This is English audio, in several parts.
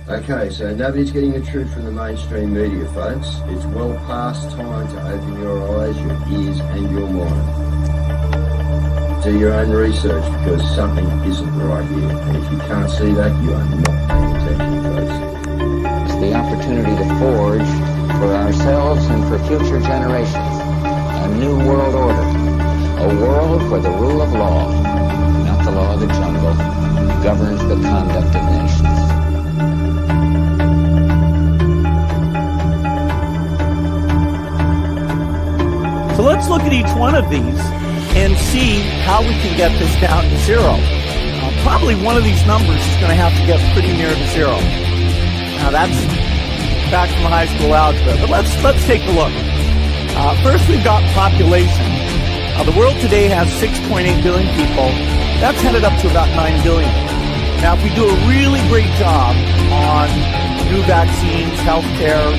Okay, so nobody's getting the truth from the mainstream media, folks. It's well past time to open your eyes, your ears, and your mind. Do your own research because something isn't right here. And if you can't see that, you are not paying attention, folks. It's the opportunity to forge for ourselves and for future generations a new world order. A world where the rule of law, not the law of the jungle, governs the conduct of nations. So let's look at each one of these and see how we can get this down to zero. Probably one of these numbers is going to have to get pretty near to zero. Now that's back from high school algebra, but let's take a look. First, we've got population. The world today has 6.8 billion people. That's headed up to about 9 billion. Now, if we do a really great job on new vaccines, healthcare,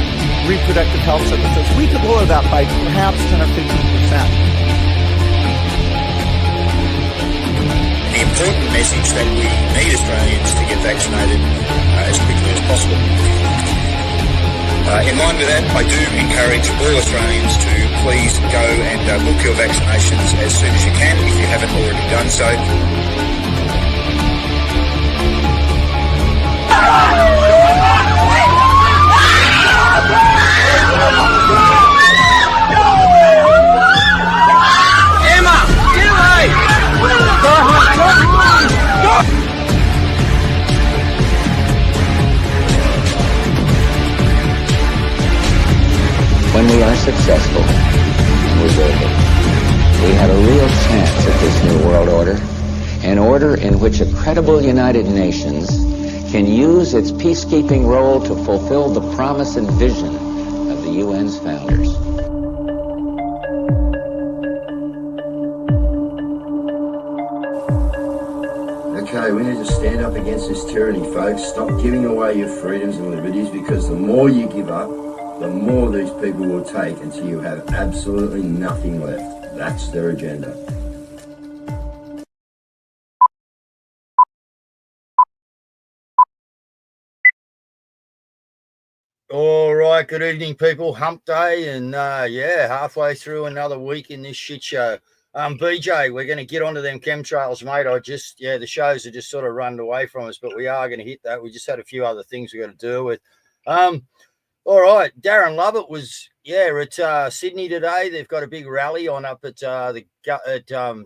reproductive health services, we could lower that by perhaps 10 or 15%. The important message that we need Australians to get vaccinated as quickly as possible. In line with that, I do encourage all Australians to please go and book your vaccinations as soon as you can if you haven't already done so. Emma, get away! When we are successful, and we will be, we have a real chance at this new world order, an order in which a credible United Nations can use its peacekeeping role to fulfill the promise and vision of the UN's founders. Okay, we need to stand up against this tyranny, folks. Stop giving away your freedoms and liberties, because the more you give up, the more these people will take until you have absolutely nothing left. That's their agenda. All right, good evening, people. Hump day, and halfway through another week in this shit show. BJ, we're going to get onto them chemtrails, mate. The shows are just sort of run away from us, but we are going to hit that. We just had a few other things we got to deal with. All right, Darren Lovett was at Sydney today. They've got a big rally on up at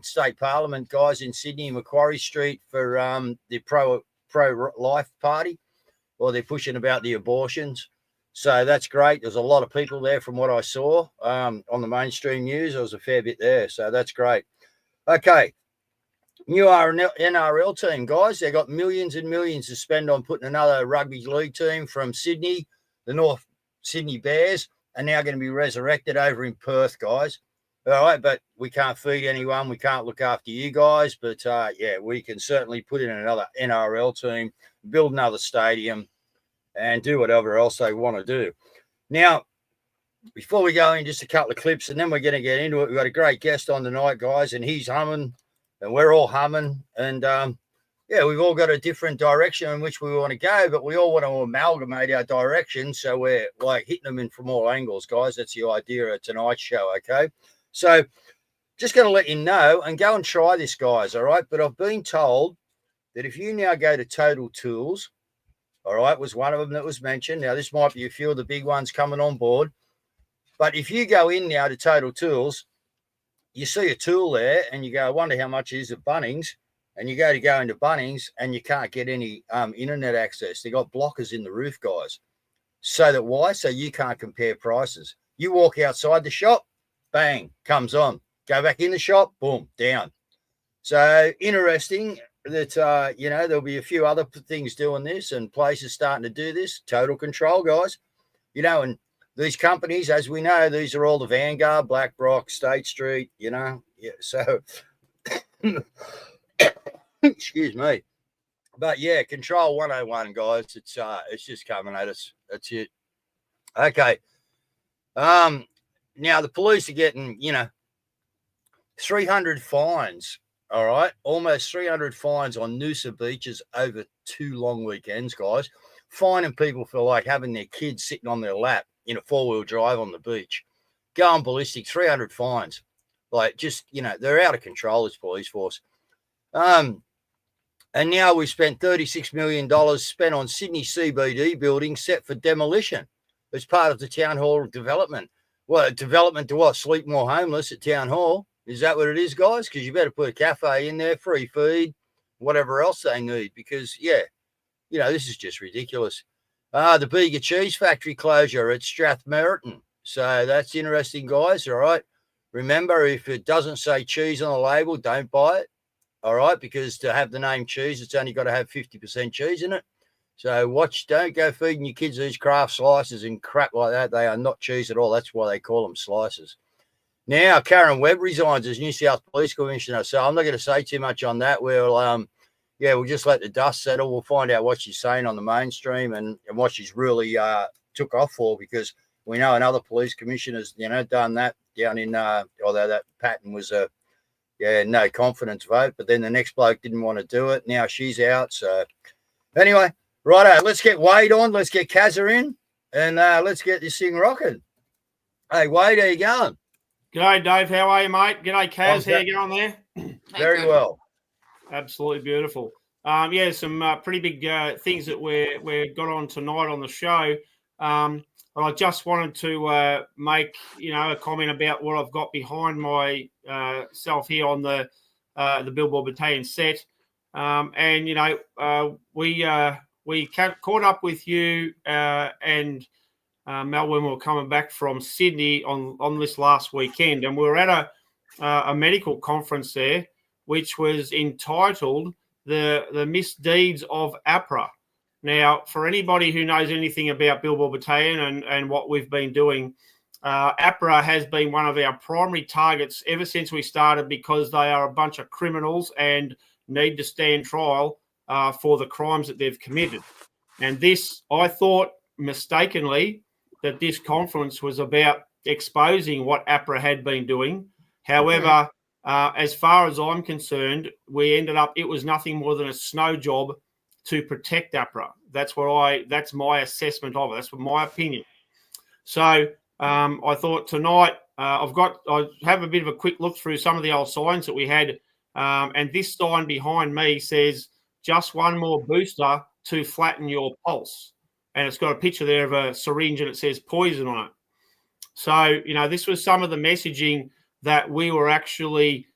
State Parliament, guys, in Sydney, Macquarie Street for the pro-life party, or they're pushing about the abortions. So that's great. There's a lot of people there from what I saw on the mainstream news. There was a fair bit there, so that's great. Okay, new NRL team, guys. They got millions and millions to spend on putting another rugby league team from Sydney, the North Sydney Bears, are now going to be resurrected over in Perth, guys. All right, but we can't feed anyone. We can't look after you guys. But, we can certainly put in another NRL team, build another stadium, and do whatever else they want to do. Now, before we go in, just a couple of clips, and then we're going to get into it. We've got a great guest on tonight, guys, and he's humming, and we're all humming. And, we've all got a different direction in which we want to go, but we all want to amalgamate our direction. So we're like hitting them in from all angles, guys. That's the idea of tonight's show, okay? So just going to let you know and go and try this, guys, all right? But I've been told that if you now go to Total Tools, all right, was one of them that was mentioned. Now, this might be a few of the big ones coming on board. But if you go in now to Total Tools, you see a tool there and you go, I wonder how much it is at Bunnings. And you go into Bunnings and you can't get any internet access. They got blockers in the roof, guys. So that why? So you can't compare prices. You walk outside the shop, bang, comes on. Go back in the shop, boom, down. So interesting that, there'll be a few other things doing this and places starting to do this. Total control, guys. And these companies, as we know, these are all the Vanguard, BlackRock, State Street, so... Excuse me. But Control 101, guys. It's just coming at us. That's it. Okay. Now the police are getting, 300 fines. All right. Almost 300 fines on Noosa beaches over 2 long weekends, guys, fining people for like having their kids sitting on their lap in a 4-wheel drive on the beach, going ballistic, 300 fines. Like, just, they're out of control, this police force. And now we spent $36 million spent on Sydney CBD building set for demolition as part of the Town Hall development. Well, development to what? Sleep more homeless at Town Hall? Is that what it is, guys? Because you better put a cafe in there, free feed, whatever else they need. Because, this is just ridiculous. The Bega Cheese Factory closure at Strathmerton. So that's interesting, guys. All right. Remember, if it doesn't say cheese on the label, don't buy it. All right, because to have the name cheese, it's only got to have 50% cheese in it. So don't go feeding your kids these craft slices and crap like that. They are not cheese at all. That's why they call them slices. Now, Karen Webb resigns as New South Police Commissioner. So I'm not going to say too much on that. We'll just let the dust settle. We'll find out what she's saying on the mainstream and what she's really took off for, because we know another police commissioner's, done that down in, although that pattern was no confidence vote, but then the next bloke didn't want to do it. Now she's out. So anyway, righto, let's get Wade on. Let's get Caz in, and let's get this thing rocking. Hey, Wade, how you going? G'day, Dave. How are you, mate? G'day, Caz. How you going there? Very well. Absolutely beautiful. Some pretty big things that we're got on tonight on the show. I just wanted to make a comment about what I've got behind my self here on the Billboard Battalion set, we caught up with you and Mel when we were coming back from Sydney on this last weekend, and we were at a medical conference there, which was entitled the Misdeeds of APRA. Now, for anybody who knows anything about Billboard Battalion and what we've been doing, APRA has been one of our primary targets ever since we started, because they are a bunch of criminals and need to stand trial for the crimes that they've committed. And this, I thought mistakenly, that this conference was about exposing what APRA had been doing. However, as far as I'm concerned, it was nothing more than a snow job to protect APRA. That's my assessment of it. That's my opinion. So I thought tonight I have a bit of a quick look through some of the old signs that we had, and this sign behind me says, "Just one more booster to flatten your pulse," and it's got a picture there of a syringe and it says poison on it. So this was some of the messaging that we were actually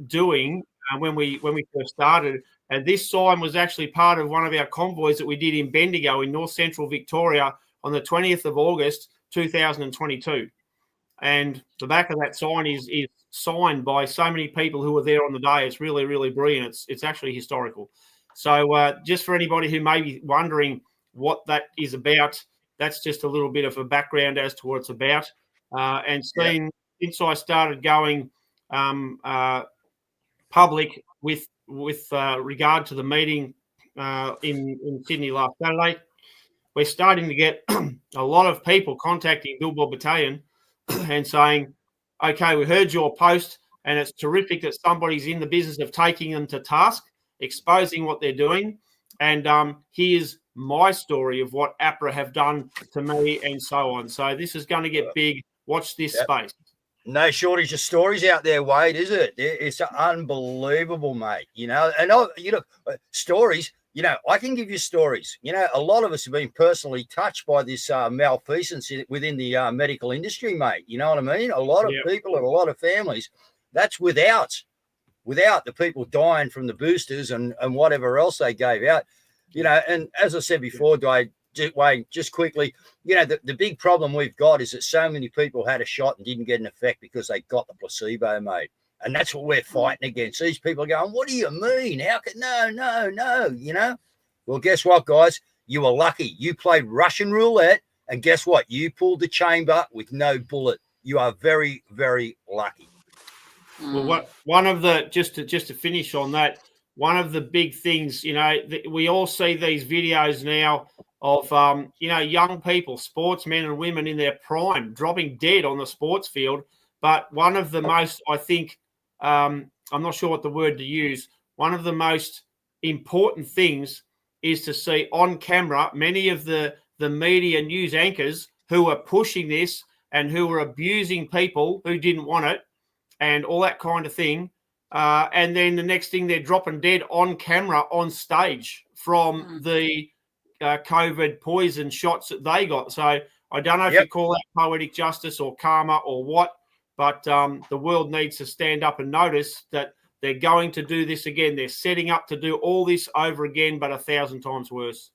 doing when we first started. And this sign was actually part of one of our convoys that we did in Bendigo in north central Victoria on the 20th of August, 2022. And the back of that sign is signed by so many people who were there on the day. It's really, really brilliant. It's actually historical. So just for anybody who may be wondering what that is about, that's just a little bit of a background as to what it's about. Since I started going public with regard to the meeting in Sydney last Saturday, we're starting to get a lot of people contacting Billboard Battalion and saying, okay, we heard your post and it's terrific that somebody's in the business of taking them to task, exposing what they're doing. And here's my story of what APRA have done to me and so on. So this is going to get big. Watch this space. No shortage of stories out there, Wade, is it? It's unbelievable, mate. Stories, I can give you stories. A lot of us have been personally touched by this malfeasance within the medical industry, mate. You know what I mean? A lot of people and a lot of families. That's without the people dying from the boosters and whatever else they gave out. And as I said before, Wade, just quickly, the big problem we've got is that so many people had a shot and didn't get an effect because they got the placebo, mate. And that's what we're fighting against. These people are going, what do you mean? How can, no. Well, guess what, guys? You were lucky. You played Russian roulette, and guess what? You pulled the chamber with no bullet. You are very, very lucky. Well, one of the, just to finish on that, one of the big things, we all see these videos now of, young people, sportsmen and women in their prime, dropping dead on the sports field. But one of the most, I think, I'm not sure what the word to use, one of the most important things is to see on camera many of the media news anchors who are pushing this and who are abusing people who didn't want it and all that kind of thing. And then the next thing, they're dropping dead on camera on stage from the COVID poison shots that they got. So I don't know if you call that poetic justice or karma or what, but the world needs to stand up and notice that they're going to do this again. They're setting up to do all this over again, but 1,000 times worse.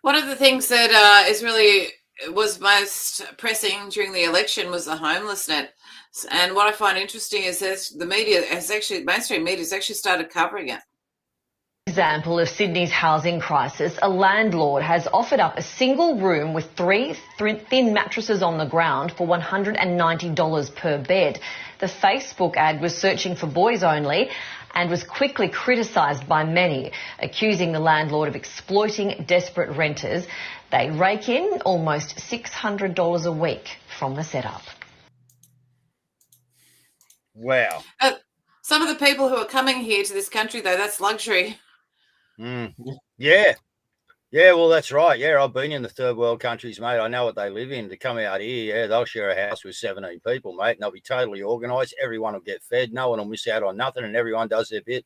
One of the things that was most pressing during the election was the homeless net. And what I find interesting is that the media mainstream media has actually started covering it. Example of Sydney's housing crisis, a landlord has offered up a single room with three thin mattresses on the ground for $190 per bed. The Facebook ad was searching for boys only and was quickly criticised by many, accusing the landlord of exploiting desperate renters. They rake in almost $600 a week from the setup. Wow. Some of the people who are coming here to this country, though, that's luxury. Yeah. Yeah, well, that's right. Yeah, I've been in the third world countries, mate. I know what they live in. To come out here, yeah, they'll share a house with 17 people, mate, and they'll be totally organised. Everyone will get fed. No one will miss out on nothing, and everyone does their bit.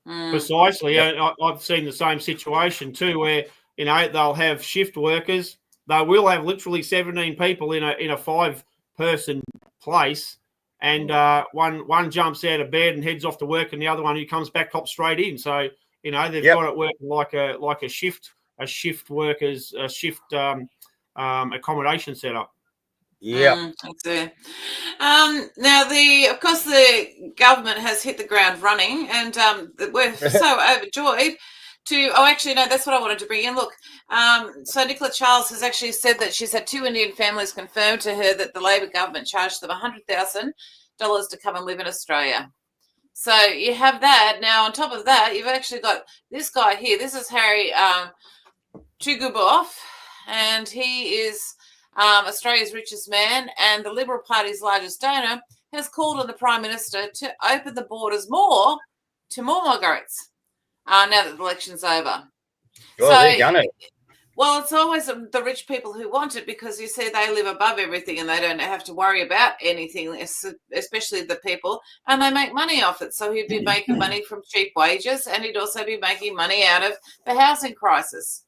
Precisely. I've seen the same situation too, where, they'll have shift workers. They will have literally 17 people in a 5-person place, and one jumps out of bed and heads off to work, and the other one who comes back hops straight in. So they've got it working like a shift workers accommodation setup. Yeah. Now, of course, the government has hit the ground running, and we're so overjoyed to. Oh, actually, no, that's what I wanted to bring in. Look, so Nicola Charles has actually said that she's had 2 Indian families confirm to her that the Labor government charged them $100,000 to come and live in Australia. So you have that. Now, on top of that, you've actually got this guy here. This is Harry Chugubov, and he is Australia's richest man, and the Liberal Party's largest donor, has called on the Prime Minister to open the borders more to more migrants now that the election's over. Well, they're gonna. Well, it's always the rich people who want it, because you see they live above everything and they don't have to worry about anything, especially the people, and they make money off it. So he'd be making money from cheap wages, and he'd also be making money out of the housing crisis.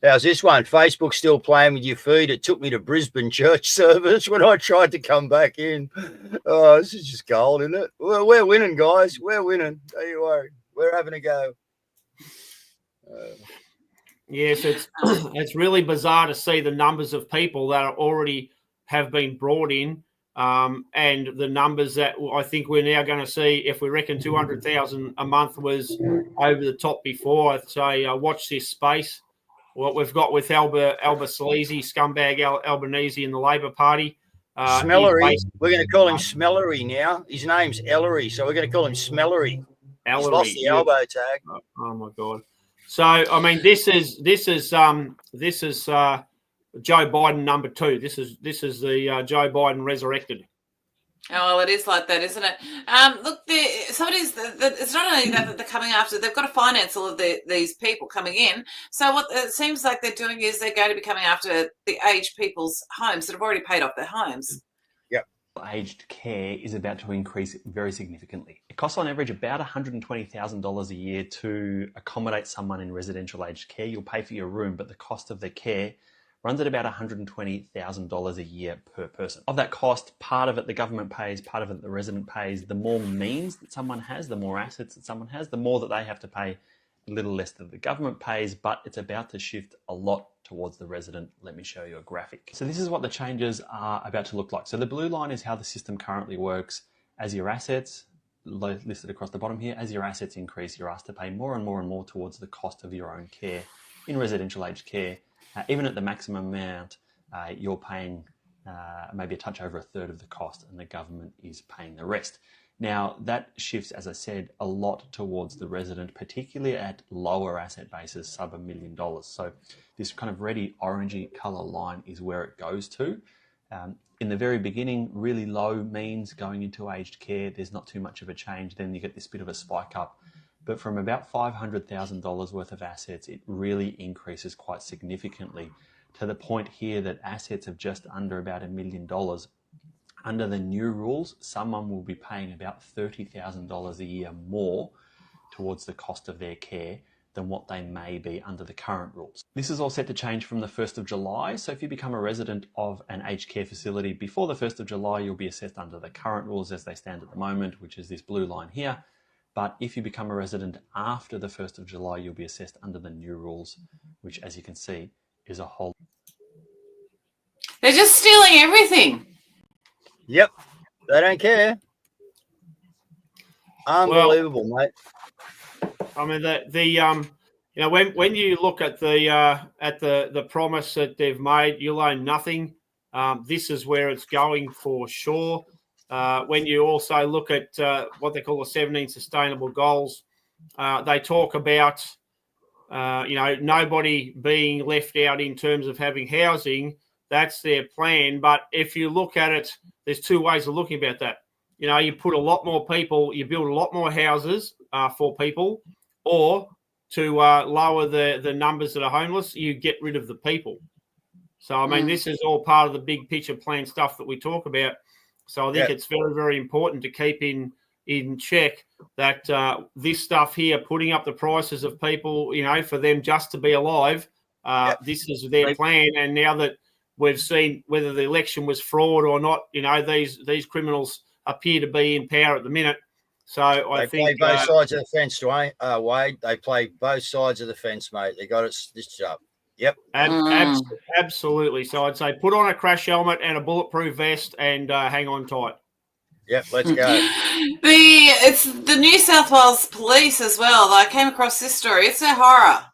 How's this one? Facebook still playing with your feed. It took me to Brisbane church service when I tried to come back in. Oh, this is just gold, isn't it? Well, we're winning, guys. We're winning. Don't you worry. We're having a go. Yes, it's really bizarre to see the numbers of people that are already have been brought in, and the numbers that I think we're now going to see. If we reckon 200,000 a month was over the top before, I'd say watch this space. What we've got with Albanese, scumbag Albanese in the Labor Party. Smellery. We're going to call him Smellery now. His name's Ellery, so we're going to call him Smellery. He's lost the elbow tag. Oh my God. So I mean, this is Joe Biden number 2. This is the Joe Biden resurrected. Oh, well, it is like that, isn't it? Look, it's not only that they're coming after, they've got to finance all of these people coming in. So what it seems like they're doing is they're going to be coming after the aged people's homes that have already paid off their homes. Yep. Aged care is about to increase very significantly. It costs on average about $120,000 a year to accommodate someone in residential aged care. You'll pay for your room, but the cost of the care runs at about $120,000 a year per person. Of that cost, part of it the government pays, part of it the resident pays. The more means that someone has, the more assets that someone has, the more that they have to pay, a little less that the government pays, but it's about to shift a lot towards the resident. Let me show you a graphic. So this is what the changes are about to look like. So the blue line is how the system currently works. As your assets, listed across the bottom here, as your assets increase, you're asked to pay more and more and more towards the cost of your own care in residential aged care. Even at the maximum amount, you're paying maybe a touch over a third of the cost, and the government is paying the rest. Now, that shifts, as I said, a lot towards the resident, particularly at lower asset bases, sub $1 million. So this kind of reddy orangey colour line is where it goes to. In the very beginning, really low means going into aged care, there's not too much of a change. Then you get this bit of a spike up But from about $500,000 worth of assets, it really increases quite significantly to the point here that assets of just under about $1 million, under the new rules, someone will be paying about $30,000 a year more towards the cost of their care than what they may be under the current rules. This is all set to change from the 1st of July. So if you become a resident of an aged care facility before the 1st of July, you'll be assessed under the current rules as they stand at the moment, which is this blue line here. But if you become a resident after the 1st of July, you'll be assessed under the new rules, which, as you can see, is a whole... They're just stealing everything. Yep. They don't care. Unbelievable, mate. I mean, you know, when you look at the promise that they've made, you'll own nothing. This is where it's going for sure. When you also look at what they call the 17 sustainable goals, they talk about, you know, nobody being left out in terms of having housing. That's their plan. But if you look at it, there's two ways of looking about that. You know, you put a lot more people, you build a lot more houses for people, or to lower the numbers that are homeless, you get rid of the people. So, I mean, this is all part of the big picture plan stuff that we talk about. So I think it's very, very important to keep in check that this stuff here, putting up the prices of people, you know, for them just to be alive, this is their plan. And now that we've seen whether the election was fraud or not, you know, these criminals appear to be in power at the minute. So I think they play both sides of the fence, Dwayne. Wade. They play both sides of the fence, mate. They got it stitched up. Yep. Absolutely. So I'd say put on a crash helmet and a bulletproof vest and hang on tight. Yep, let's go. It's the New South Wales Police as well. I came across this story. It's a horror.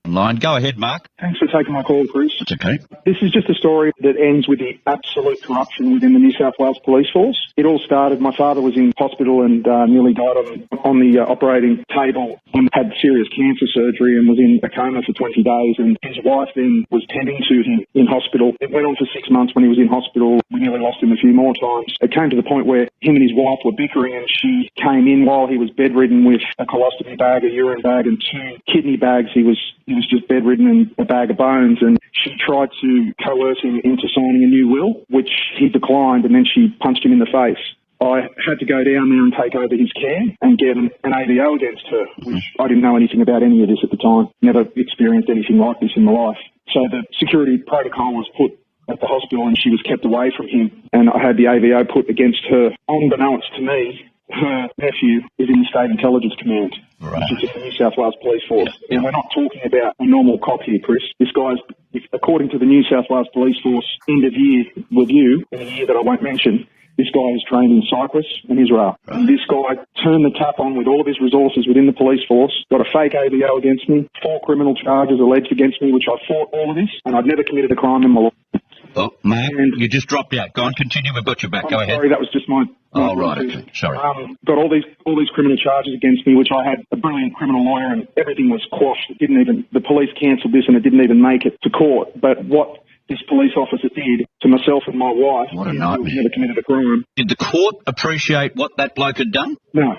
Line. Go ahead, Mark. Thanks for taking my call, Chris. It's okay. This is just a story that ends with the absolute corruption within the New South Wales Police Force. It all started, my father was in hospital and nearly died on the operating table and had serious cancer surgery and was in a coma for 20 days. And his wife then was tending to him in hospital. It went on for 6 months when he was in hospital. We nearly lost him a few more times. It came to the point where him and his wife were bickering and she came in while he was bedridden with a colostomy bag, a urine bag and 2 kidney bags. He was just bedridden and a bag of bones, and she tried to coerce him into signing a new will, which he declined, and then she punched him in the face. I had to go down there and take over his care and get an AVO against her, which I didn't know anything about any of this at the time. Never experienced anything like this in my life. So the security protocol was put at the hospital and she was kept away from him, and I had the AVO put against her. Unbeknownst to me, her nephew is in the State Intelligence Command, which is the New South Wales Police Force. And we're not talking about a normal cop here, Chris. This guy's, according to the New South Wales Police Force end of year review, in a year that I won't mention, this guy is trained in Cyprus and Israel. And this guy turned the tap on with all of his resources within the police force, got a fake AVO against me, 4 criminal charges alleged against me, which I fought all of this, and I'd never committed a crime in my life. Oh, Mark, you just dropped out. Go on, continue. We've got your back. Go ahead. Sorry, that was just my... Oh, right. Okay. Sorry. Got all these criminal charges against me, which I had a brilliant criminal lawyer, and everything was quashed. The police cancelled this, and it didn't even make it to court. But what this police officer did to myself and my wife, what a nightmare. Never committed a crime. Did the court appreciate what that bloke had done? No,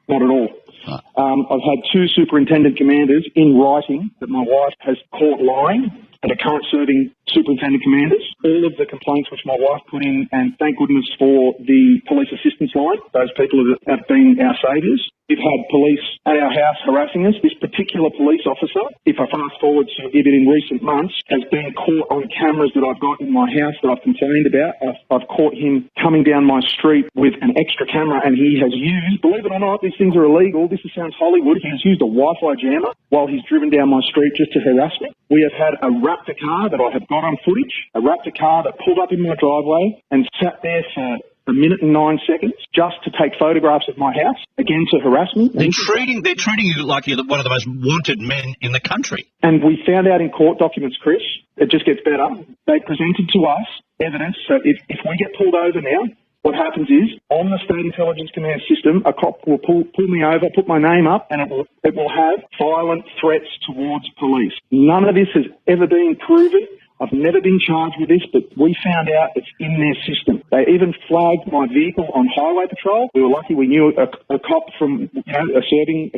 not at all. Right. I've had 2 superintendent commanders in writing that my wife has caught lying and are current serving superintendent commanders. All of the complaints which my wife put in, and thank goodness for the police assistance line, those people have been our saviours. We've had police at our house harassing us. This particular police officer, if I fast forward to even in recent months, has been caught on cameras that I've got in my house that I've complained about. I've caught him coming down my street with an extra camera, and he has used, believe it or not, these things are illegal. This sounds Hollywood. He has used a Wi-Fi jammer while he's driven down my street just to harass me. We have had a Raptor car that I have got on footage, a Raptor car that pulled up in my driveway and sat there for 1 minute and 9 seconds just to take photographs of my house, again to harass me. They're treating you like you're one of the most wanted men in the country. And we found out in court documents, Chris, it just gets better. They presented to us evidence. So if we get pulled over now, what happens is, on the State Intelligence Command system, a cop will pull me over, put my name up, and it will have violent threats towards police. None of this has ever been proven I've never been charged with this, but we found out it's in their system. They even flagged my vehicle on highway patrol. We were lucky we knew a cop from, a current serving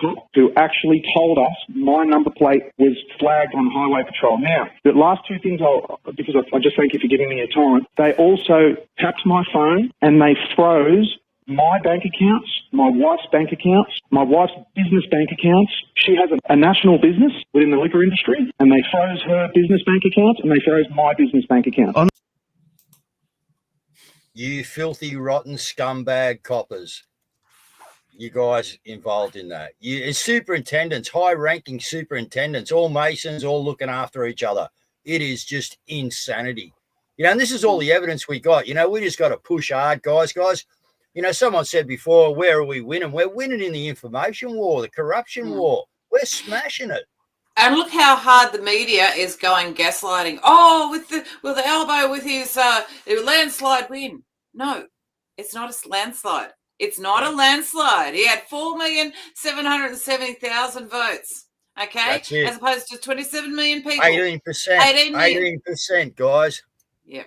cop who actually told us my number plate was flagged on highway patrol. Now, the last two things, because I just thank you for giving me your time, they also tapped my phone and they froze my bank accounts, my wife's bank accounts, my wife's business bank accounts. She has a national business within the liquor industry, and they froze her business bank accounts and they froze my business bank account. You filthy, rotten scumbag coppers. You guys involved in that. You superintendents, high-ranking superintendents, all Masons, all looking after each other. It is just insanity. And this is all the evidence we got. We just got to push hard, guys. Someone said before, where are we winning? We're winning in the information war, the corruption war. We're smashing it. And look how hard the media is going gaslighting. Oh, with the elbow with his landslide win. No, it's not a landslide. It's not a landslide. He had 4,770,000 votes. Okay, as opposed to 27 million people. 18%. 18%, guys. Yeah,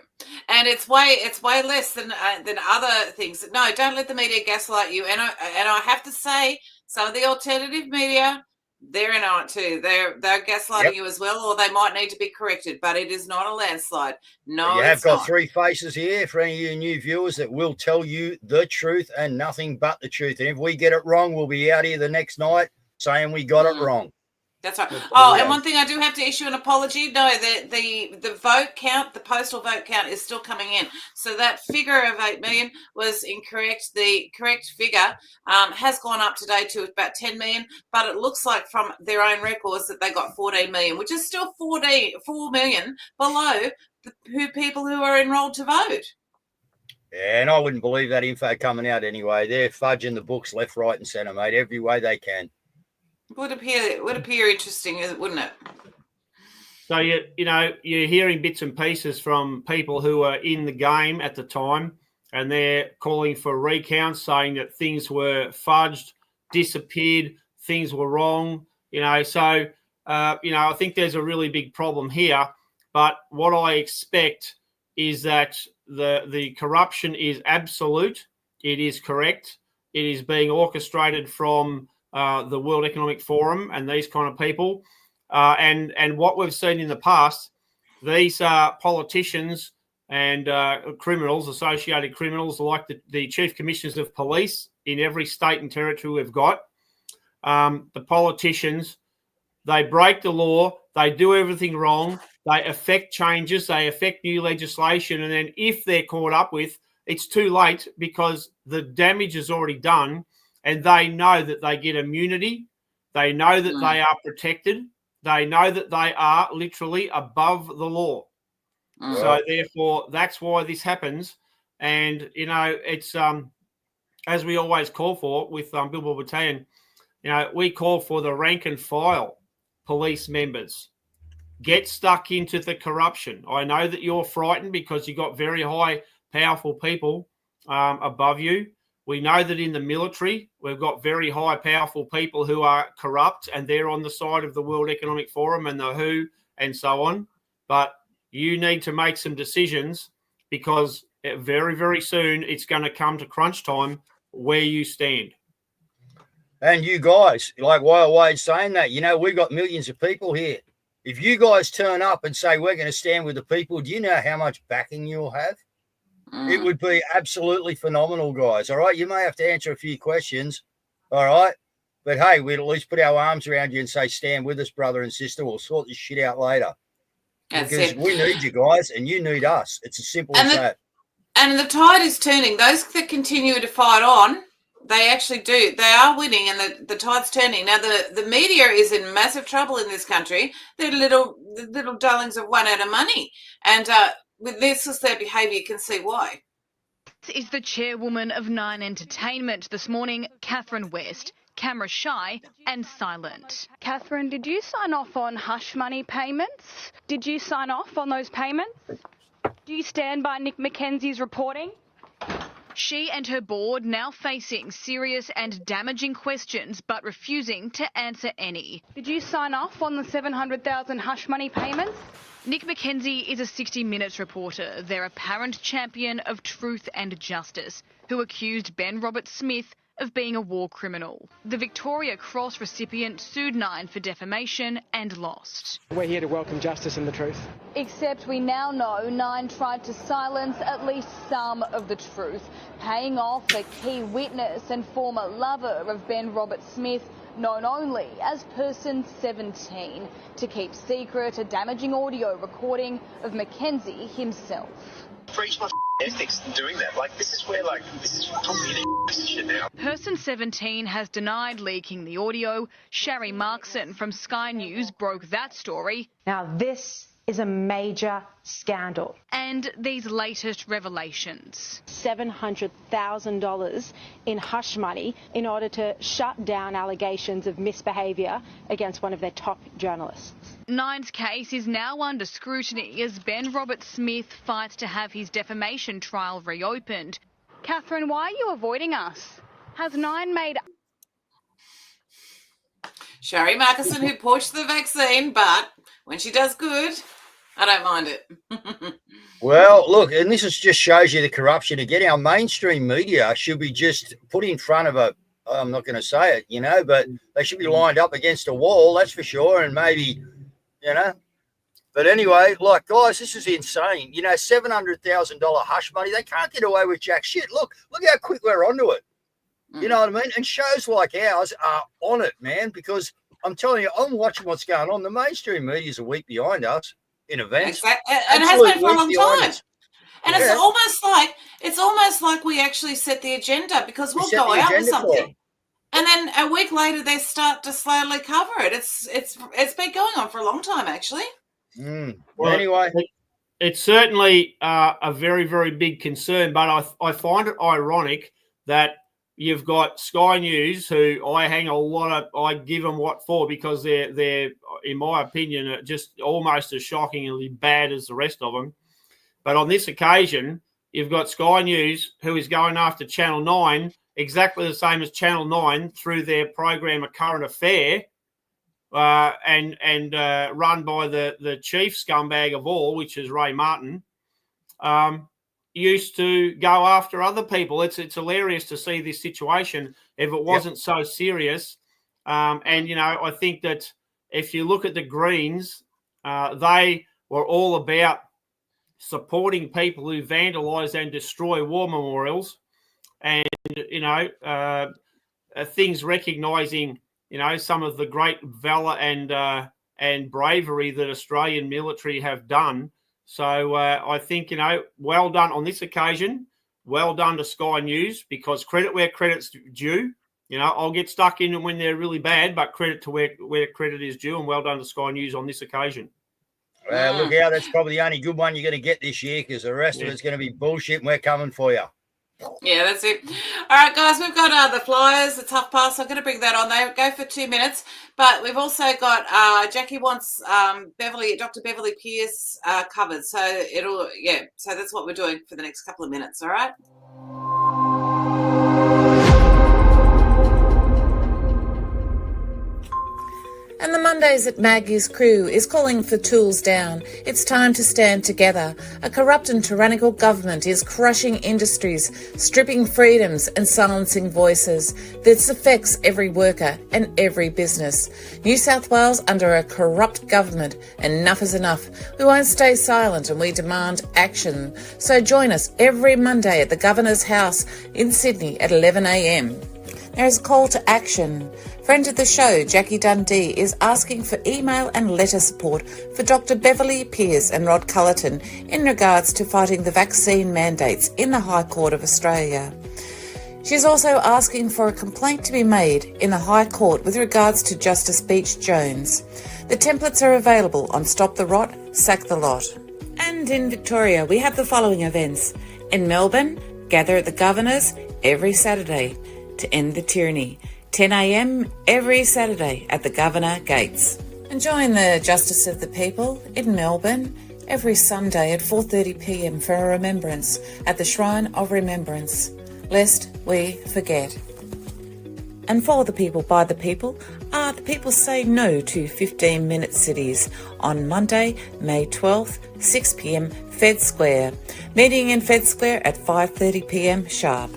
and it's way less than other things. No, don't let the media gaslight you. And I have to say, some of the alternative media, they're in on it too. They're gaslighting you as well, or they might need to be corrected. But it is not a landslide. No, you have got three faces here for any of you new viewers that will tell you the truth and nothing but the truth. And if we get it wrong, we'll be out here the next night saying we got it wrong. That's right. Oh, and one thing I do have to issue an apology. No, the vote count, the postal vote count is still coming in. So that figure of 8 million was incorrect. The correct figure has gone up today to about 10 million, but it looks like from their own records that they got 14 million, which is still 4 million below the people who are enrolled to vote. Yeah, and I wouldn't believe that info coming out anyway. They're fudging the books left, right and centre, mate, every way they can. Would appear interesting, wouldn't it? So you're hearing bits and pieces from people who were in the game at the time, and they're calling for recounts, saying that things were fudged, disappeared, things were wrong. So I think there's a really big problem here. But what I expect is that the corruption is absolute. It is correct. It is being orchestrated from the World Economic Forum and these kind of people. And what we've seen in the past, these politicians and criminals, associated criminals like the chief commissioners of police in every state and territory we've got, the politicians, they break the law, they do everything wrong, they affect changes, they affect new legislation, and then if they're caught up with, it's too late because the damage is already done. And they know that they get immunity. They know that they are protected. They know that they are literally above the law. So therefore, that's why this happens. And, it's as we always call for with Bilbo Battalion, we call for the rank and file police members. Get stuck into the corruption. I know that you're frightened because you've got very high, powerful people above you. We know that in the military, we've got very high, powerful people who are corrupt, and they're on the side of the World Economic Forum and the WHO and so on. But you need to make some decisions because very, very soon it's going to come to crunch time where you stand. And you guys, like while Wade's saying that, we've got millions of people here. If you guys turn up and say we're going to stand with the people, do you know how much backing you'll have? It would be absolutely phenomenal, guys. All right. You may have to answer a few questions. All right. But hey, we'd at least put our arms around you and say, stand with us, brother and sister. We'll sort this shit out later. Because we need you guys and you need us. It's as simple as that. And the tide is turning. Those that continue to fight on, they actually do. They are winning and the tide's turning. Now, the media is in massive trouble in this country. They're little darlings have run out of money. And, with this is their behaviour, you can see why. This is the chairwoman of Nine Entertainment this morning, Catherine West, camera shy and silent. Catherine, did you sign off on hush money payments? Did you sign off on those payments? Do you stand by Nick Mackenzie's reporting? She and her board now facing serious and damaging questions but refusing to answer any. Did you sign off on the $700,000 hush money payments? Nick McKenzie is a 60 Minutes reporter, their apparent champion of truth and justice, who accused Ben Roberts-Smith of being a war criminal. The Victoria Cross recipient sued Nine for defamation and lost. We're here to welcome justice and the truth. Except we now know Nine tried to silence at least some of the truth, paying off a key witness and former lover of Ben Roberts-Smith, known only as Person 17, to keep secret a damaging audio recording of McKenzie himself. Breach my ethics doing that. This is I'm really shit now. Person 17 has denied leaking the audio. Sherry Markson from Sky News broke that story. Now this is a major scandal. And these latest revelations. $700,000 in hush money in order to shut down allegations of misbehaviour against one of their top journalists. Nine's case is now under scrutiny as Ben Roberts-Smith fights to have his defamation trial reopened. Catherine, why are you avoiding us? Has Nine made... Sherry Markison, who pushed the vaccine, but when she does good, I don't mind it. Well, look, and this just shows you the corruption. Again, our mainstream media should be just put in front of I'm not going to say it, but they should be lined up against a wall, that's for sure, and maybe, But anyway, guys, this is insane. $700,000 hush money, they can't get away with jack shit. Look how quick we're onto it. You know what I mean? And shows like ours are on it, man, because I'm telling you, I'm watching what's going on. The mainstream media is a week behind us in events. Exactly. And it has been for a long time. And it's almost like we actually set the agenda, because we'll go out with something. And then a week later, they start to slowly cover it. It's been going on for a long time, actually. Well, anyway. It's certainly a very, very big concern, but I find it ironic that you've got Sky News, who I give them what for, because they're in my opinion just almost as shockingly bad as the rest of them. But on this occasion, you've got Sky News, who is going after Channel 9, exactly the same as Channel 9 through their program A Current Affair, and run by the chief scumbag of all, which is Ray Martin. Used to go after other people. It's hilarious to see this situation if it wasn't so serious. I think that if you look at the Greens, they were all about supporting people who vandalise and destroy war memorials, and things recognising some of the great valor and bravery that Australian military have done. So I think, well done on this occasion. Well done to Sky News, because credit where credit's due. I'll get stuck in them when they're really bad, but credit to where credit is due, and well done to Sky News on this occasion. Look out, that's probably the only good one you're going to get this year, because the rest of it's going to be bullshit, and we're coming for you. Yeah, that's it. All right, guys, we've got the Flyers, the Tough Pass. I'm going to bring that on. They go for 2 minutes, but we've also got Jackie wants Dr. Beverly Pierce covered. So so that's what we're doing for the next couple of minutes. All right. And the Mondays at Maggie's crew is calling for tools down. It's time to stand together. A corrupt and tyrannical government is crushing industries, stripping freedoms and silencing voices. This affects every worker and every business. New South Wales under a corrupt government. Enough is enough. We won't stay silent, and we demand action. So join us every Monday at the Governor's House in Sydney at 11 a.m. There is a call to action. Friend of the show, Jackie Dundee, is asking for email and letter support for Dr. Beverly Pierce and Rod Cullerton in regards to fighting the vaccine mandates in the High Court of Australia. She's also asking for a complaint to be made in the High Court with regards to Justice Beach Jones. The templates are available on Stop the Rot, Sack the Lot. And in Victoria, we have the following events. In Melbourne, gather at the Governor's every Saturday to end the tyranny. 10 a.m. every Saturday at the Governor Gates. And join the Justice of the People in Melbourne every Sunday at 4:30 p.m. for a remembrance at the Shrine of Remembrance. lest we forget. And for the people, by the people, the people say no to 15-minute cities on Monday, May 12th, 6 p.m, Fed Square. Meeting in Fed Square at 5:30 p.m. sharp.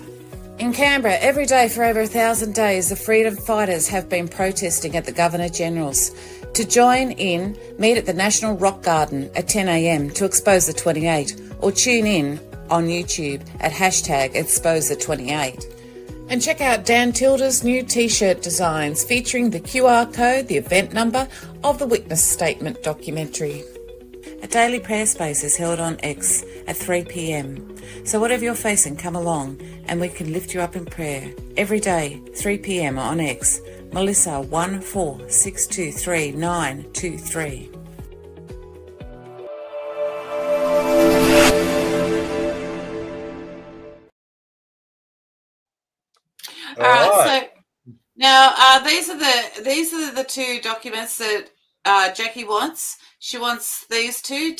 In Canberra, every day for over 1,000 days, the freedom fighters have been protesting at the Governor-General's. To join in, meet at the National Rock Garden at 10 a.m. to expose the 28, or tune in on YouTube at hashtag expose the 28. And check out Dan Tilda's new t-shirt designs featuring the QR code, the event number of the witness statement documentary. A daily prayer space is held on X at 3 p.m. So whatever you're facing, come along and we can lift you up in prayer. Every day, 3 p.m. on X. Melissa 146233923. All right. So now these are the two documents that Jackie wants. She wants these two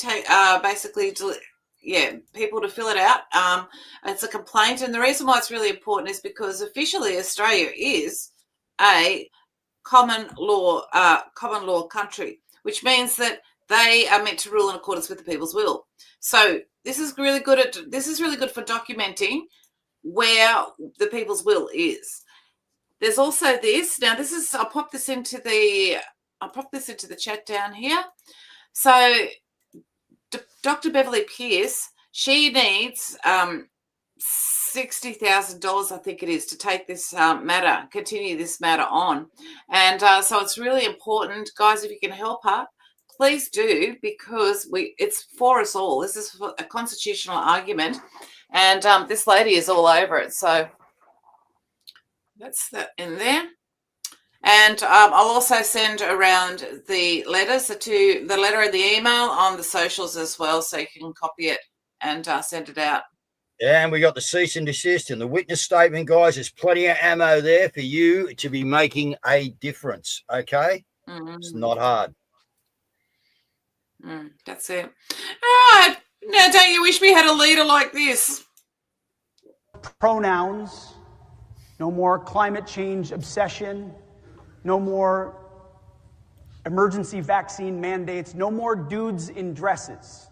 basically people to fill it out. It's a complaint, and the reason why it's really important is because officially Australia is a common law country, which means that they are meant to rule in accordance with the people's will. So this is really good for documenting where the people's will is. There's also this. Now this is, I'll pop this into the chat down here. So Dr. Beverly Pierce, she needs $60,000, I think it is, to take this continue this matter on. And so it's really important, guys, if you can help her, please do, because it's for us all. This is a constitutional argument, and this lady is all over it. So that's that in there. And I'll also send around the letters, the letter and the email on the socials as well, so you can copy it and send it out. Yeah, and we got the cease and desist and the witness statement, guys. There's plenty of ammo there for you to be making a difference, okay? It's not hard. That's it. All right. Now, don't you wish we had a leader like this? Pronouns, no more climate change obsession, no more emergency vaccine mandates, no more dudes in dresses.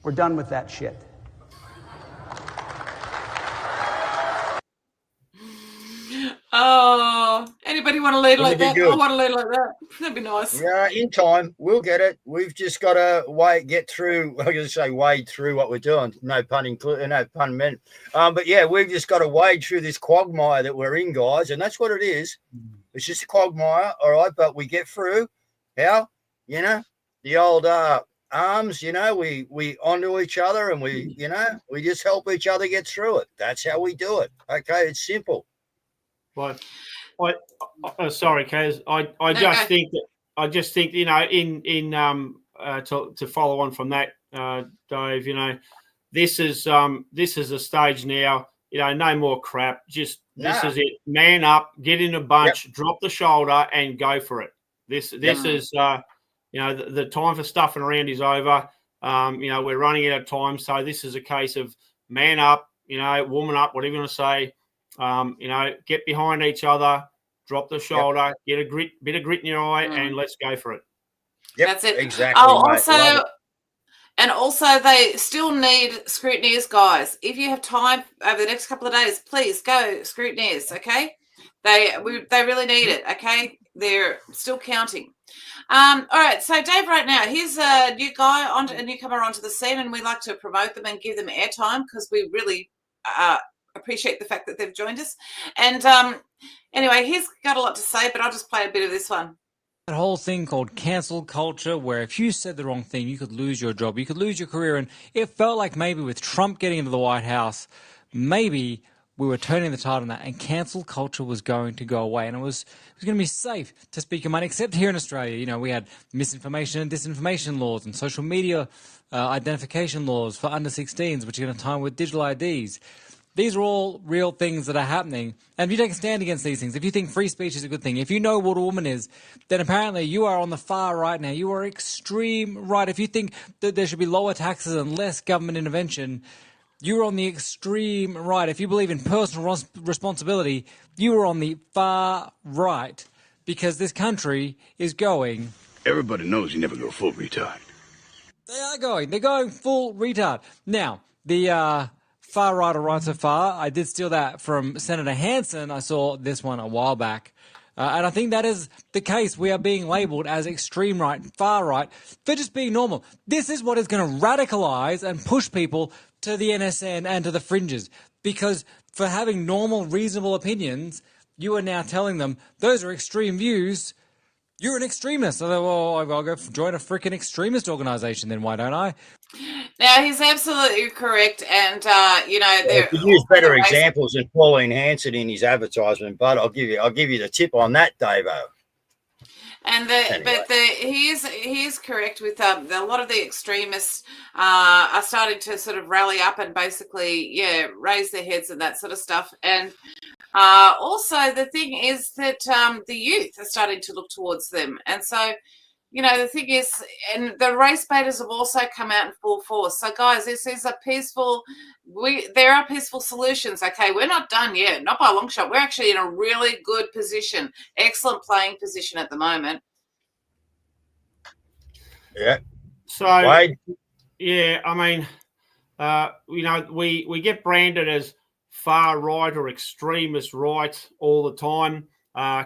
We're done with that shit. Oh, anybody want to lead like that? I want to lead like that. That'd be nice. Yeah, in time. We'll get it. We've just got to wade through what we're doing. No pun included, no pun meant. But yeah, we've just got to wade through this quagmire that we're in, guys. And that's what it is. It's just a quagmire, all right? But we get through. How? The old arms, we onto each other and we just help each other get through it. That's how we do it. Okay, it's simple. Right. Sorry, Caz. I just think to follow on from that, Dave. This is a stage now. No more crap. This is it. Man up, get in a bunch, drop the shoulder, and go for it. This is the time for stuffing around is over. We're running out of time, so this is a case of man up. Woman up, whatever you want to say. Get behind each other, drop the shoulder, get a bit of grit in your eye, and let's go for it. Yep, that's it. Exactly. Also, they still need scrutineers, guys. If you have time over the next couple of days, please go scrutineers. Okay, they really need it. Okay, they're still counting. All right, so Dave, right now, here's a newcomer onto the scene, and we like to promote them and give them airtime because we really appreciate the fact that they've joined us. And anyway, he's got a lot to say, but I'll just play a bit of this one. That whole thing called cancel culture, where if you said the wrong thing, you could lose your job, you could lose your career. And it felt like maybe with Trump getting into the White House, maybe we were turning the tide on that, and cancel culture was going to go away, and it was going to be safe to speak your mind, except here in Australia. We had misinformation and disinformation laws and social media identification laws for under 16s, which are going to tie with digital IDs. These are all real things that are happening. And if you take a stand against these things, if you think free speech is a good thing, if you know what a woman is, then apparently you are on the far right now. You are extreme right. If you think that there should be lower taxes and less government intervention, you're on the extreme right. If you believe in personal responsibility, you are on the far right, because this country is going... Everybody knows you never go full retard. They're going full retard. Now, the far right or right so far, I did steal that from Senator Hanson. I saw this one a while back. And I think that is the case. We are being labelled as extreme right, far right, for just being normal. This is what is going to radicalise and push people to the NSN and to the fringes. Because for having normal, reasonable opinions, you are now telling them those are extreme views. You're an extremist. So, well, I'll go join a freaking extremist organisation then, why don't I? Now, he's absolutely correct. And, you know... You could use better examples than Pauline Hanson in his advertisement, but I'll give you the tip on that, Davo. And he is correct with a lot of the extremists are starting to sort of rally up and basically, raise their heads and that sort of stuff. And also the thing is that the youth are starting to look towards them. And so, you know, the thing is, and the race baiters have also come out in full force. So, guys, this is a peaceful. There are peaceful solutions. Okay, we're not done yet, not by a long shot. We're actually in a really good position, excellent playing position at the moment. Yeah. So, yeah, I mean, you know, we get branded as far right or extremist right all the time,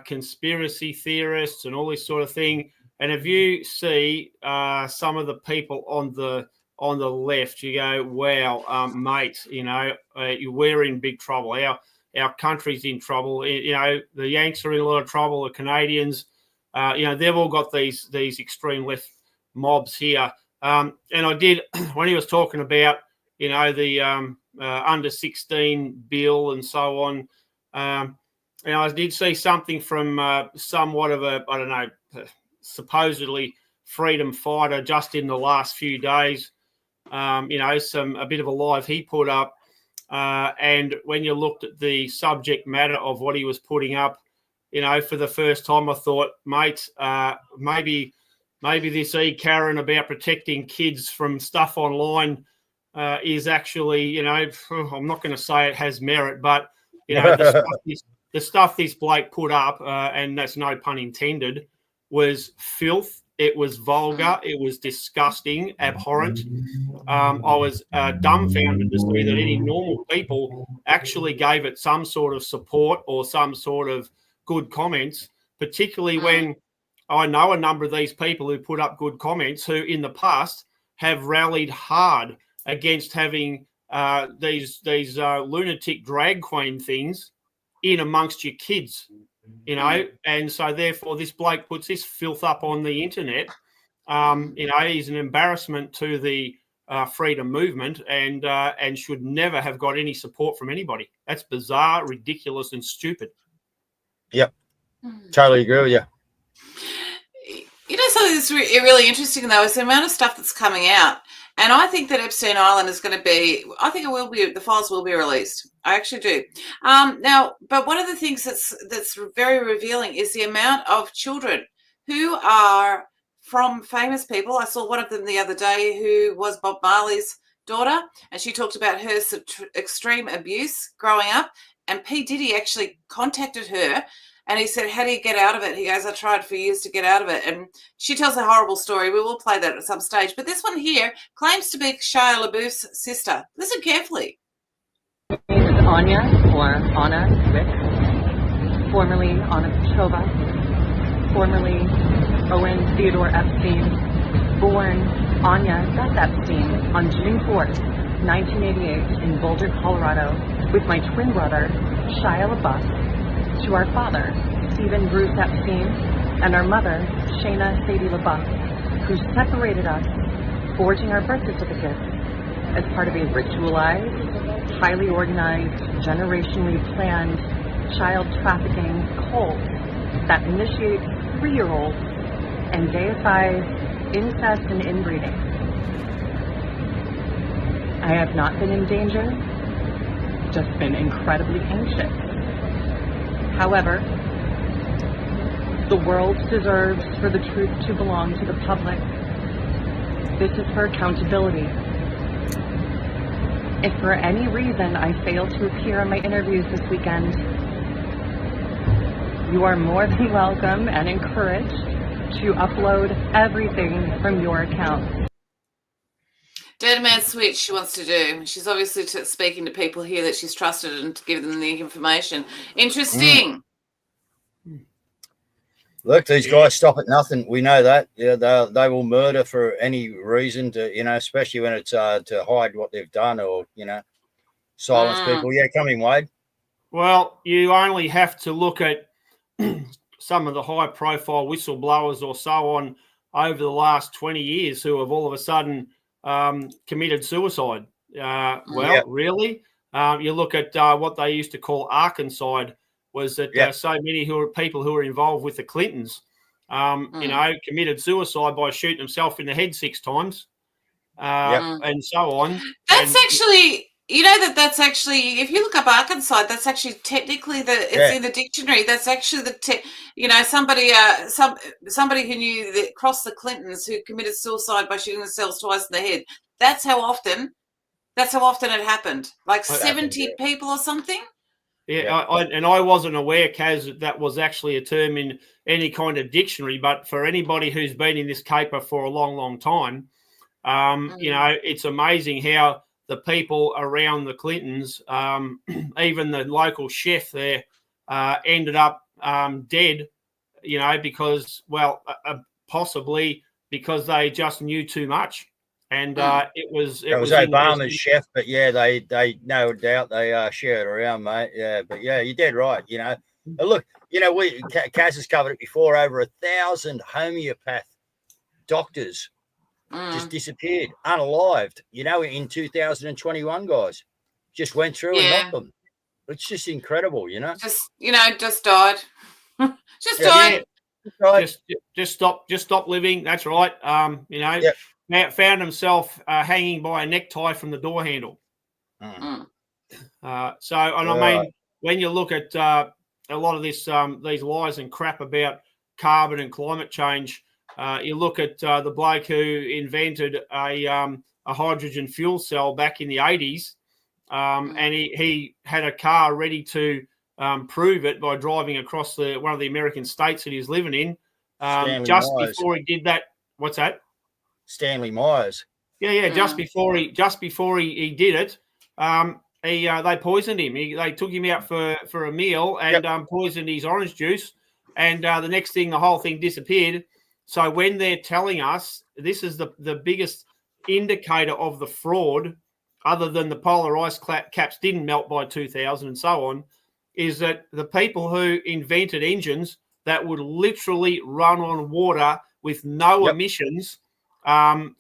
conspiracy theorists and all this sort of thing. And if you see some of the people on the left, you go, wow, mate, you know, we're in big trouble. Our country's in trouble. You know, the Yanks are in a lot of trouble. The Canadians, you know, they've all got these extreme left mobs here. And I did, when he was talking about, you know, the under 16 bill and so on, you know, I did see something from somewhat of a, I don't know, supposedly freedom fighter just in the last few days, you know, a bit of a live he put up. And when you looked at the subject matter of what he was putting up, you know, for the first time, I thought, mate, maybe this Karen about protecting kids from stuff online is actually, you know, I'm not going to say it has merit, but, you know, the stuff this bloke put up, and that's no pun intended, was filth. It was vulgar. It was disgusting, abhorrent. I was dumbfounded to see that any normal people actually gave it some sort of support or some sort of good comments, particularly when I know a number of these people who put up good comments who in the past have rallied hard against having these lunatic drag queen things in amongst your kids. You know, and so therefore this bloke puts this filth up on the internet. You know, he's an embarrassment to the freedom movement and should never have got any support from anybody. That's bizarre, ridiculous, and stupid. Yep, totally agree with you. You know, something that's really interesting, though, is the amount of stuff that's coming out. And I think that Epstein Island is going to be, I think it will be, the files will be released. I actually do. Now, but one of the things that's very revealing is the amount of children who are from famous people. I saw one of them the other day who was Bob Marley's daughter, and she talked about her extreme abuse growing up. And P. Diddy actually contacted her. And he said, how do you get out of it? He goes, I tried for years to get out of it. And she tells a horrible story. We will play that at some stage. But this one here claims to be Shia LaBeouf's sister. Listen carefully. My name is Anya, or Anna Wick, formerly Anna Petrova, formerly Owen Theodore Epstein, born Anya Beth Epstein on June 4th, 1988 in Boulder, Colorado, with my twin brother, Shia LaBeouf, to our father, Stephen Bruce Epstein, and our mother, Shayna Sadie LaBeouf, who separated us, forging our birth certificates as part of a ritualized, highly organized, generationally planned child trafficking cult that initiates 3-year-olds and deifies incest and inbreeding. I have not been in danger, just been incredibly anxious. However, the world deserves for the truth to belong to the public. This is for accountability. If for any reason I fail to appear on my interviews this weekend, you are more than welcome and encouraged to upload everything from your account. Dead Man Switch she wants to do. She's obviously speaking to people here that she's trusted and to give them the information. Interesting. Look, these guys stop at nothing. We know that. Yeah, they will murder for any reason to, especially when it's to hide what they've done or, silence people. Yeah, come in, Wade. Well, you only have to look at some of the high-profile whistleblowers or so on over the last 20 years who have all of a sudden committed suicide. Really? You look at what they used to call Arkansas, was that so many people who were involved with the Clintons, committed suicide by shooting themselves in the head 6 times, and so on. That's actually, that's actually, if you look up Arkansas, that's actually technically it's in the dictionary. That's actually somebody who knew that crossed the Clintons who committed suicide by shooting themselves twice in the head. That's how often it happened. Like 70 people or something. Yeah, I wasn't aware, Caz, that was actually a term in any kind of dictionary. But for anybody who's been in this caper for a long, long time, it's amazing how the people around the Clintons, even the local chef there, ended up dead. Because possibly because they just knew too much. And it was Obama's chef, but they no doubt they shared it around, mate. Yeah, but you're dead right. And look, Caz has covered it before. Over 1,000 homeopath doctors just disappeared, unalived. In 2021, guys, just went through and knocked them. It's just incredible, Just died. Just died. Just stop living. That's right. Found himself hanging by a necktie from the door handle. I mean, when you look at a lot of these lies and crap about carbon and climate change, you look at the bloke who invented a hydrogen fuel cell back in the 80s, and he had a car ready to prove it by driving across one of the American states that he's living in. Before he did that, what's that? Stanley Myers. Yeah. Just before he did it, they poisoned him. They took him out for a meal and poisoned his orange juice. And the next thing, the whole thing disappeared. So when they're telling us this is the biggest indicator of the fraud, other than the polar ice caps didn't melt by 2000 and so on, is that the people who invented engines that would literally run on water with no emissions, they're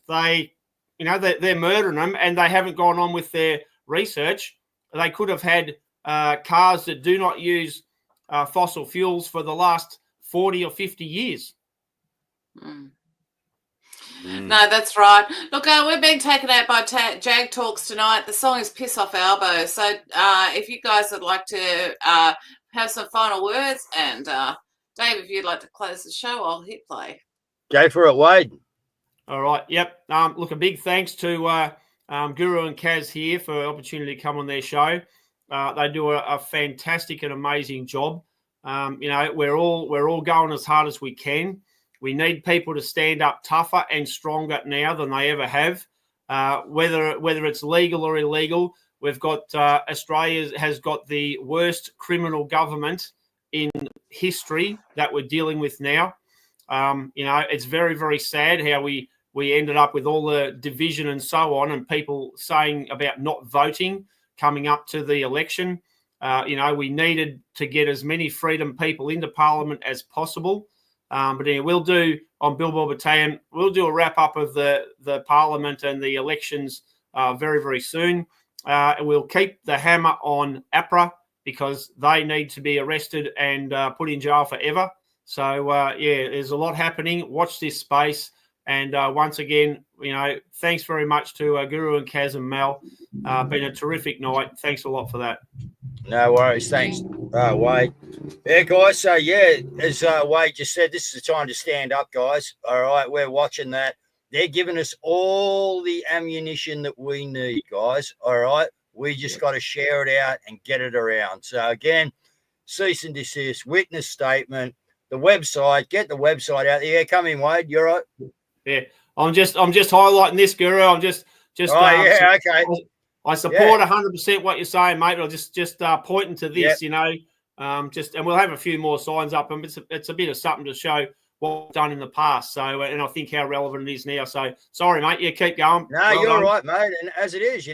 murdering them, and they haven't gone on with their research. They could have had cars that do not use fossil fuels for the last 40 or 50 years. No, that's right. Look, we're being taken out by Jag Talks tonight. The song is Piss Off Albo. So if you guys would like to have some final words, and Dave, if you'd like to close the show, I'll hit play. Go for it, Wade. All right. Yep. Look, a big thanks to Guru and Caz here for the opportunity to come on their show. They do a fantastic and amazing job. We're all going as hard as we can. We need people to stand up tougher and stronger now than they ever have. Whether it's legal or illegal, we've got Australia has got the worst criminal government in history that we're dealing with now. It's very, very sad how we ended up with all the division and so on, and people saying about not voting coming up to the election. We needed to get as many freedom people into Parliament as possible. But we'll do on Billboard Battalion, we'll do a wrap up of the Parliament and the elections very, very soon. And we'll keep the hammer on APRA because they need to be arrested and put in jail forever. So, there's a lot happening. Watch this space. And once again, thanks very much to Guru and Caz and Mel. Been a terrific night. Thanks a lot for that. No worries. Thanks, Wade. Yeah, guys. So, as Wade just said, this is the time to stand up, guys. All right, we're watching that. They're giving us all the ammunition that we need, guys. All right. We just got to share it out and get it around. So again, cease and desist, witness statement, the website, get the website out there. Come in, Wade. You're right. Yeah. I'm just highlighting this, Guru. I'm just okay. I support 100% what you're saying, mate. I'm just pointing to this, and we'll have a few more signs up, and it's a bit of something to show what we've done in the past. So, and I think how relevant it is now. So, sorry, mate. Yeah, keep going. No, you're right, mate. And as it is,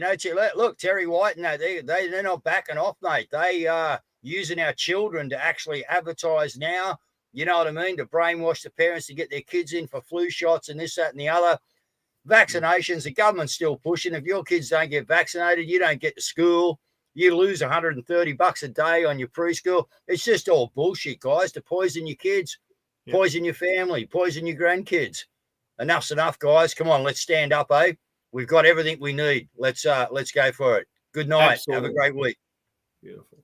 look, Terry White, no, they're not backing off, mate. They are using our children to actually advertise now. You know what I mean? To brainwash the parents to get their kids in for flu shots and this, that, and the other. Vaccinations, the government's still pushing. If your kids don't get vaccinated, you don't get to school. You lose $130 a day on your preschool. It's just all bullshit, guys, to poison your kids, poison your family, poison your grandkids. Enough's enough, guys. Come on, let's stand up, eh? We've got everything we need. Let's go for it. Good night. Absolutely. Have a great week. Beautiful.